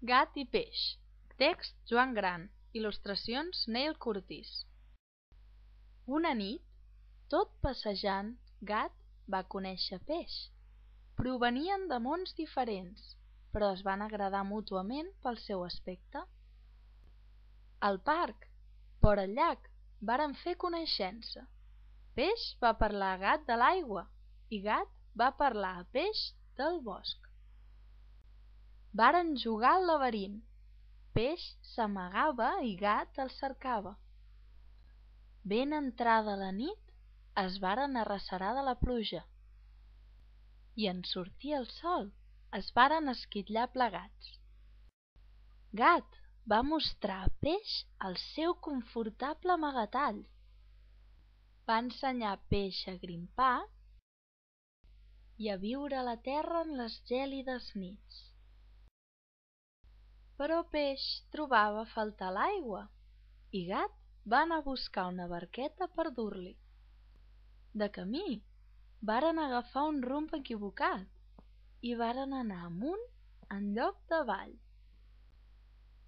Gat i peix. Text Joan Gran. Il·lustracions Neil Curtis. Una nit, tot passejant, Gat va conèixer Peix. Provenien de mons diferents, però es van agradar mútuament pel seu aspecte. Al parc, vora el llac, varen fer coneixença. Peix va parlar a Gat de l'aigua i Gat va parlar a Peix del bosc. Varen jugar al laberint. Peix s'amagava i Gat el cercava. Ben entrada la nit, es varen arrecerar de la pluja. I en sortir el sol, es varen esquitllar plegats. Gat va mostrar a Peix el seu confortable amagatall. Va ensenyar Peix a grimpar i a viure a la terra en les gèlides nits. Però Peix trobava a faltar l'aigua i Gat va anar a buscar una barqueta per dur-li. De camí, varen agafar un rumb equivocat i varen anar amunt en lloc d'avall.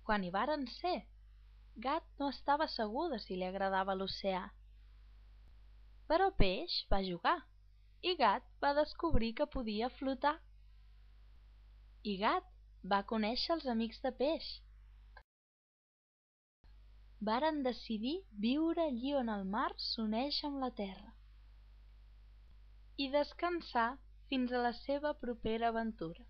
Quan hi varen ser, Gat no estava segur de si li agradava l'oceà. Però Peix va jugar i Gat va descobrir que podia flotar. I Gat va conèixer els amics de Peix. Varen decidir viure allí on el mar s'uneix amb la terra i descansar fins a la seva propera aventura.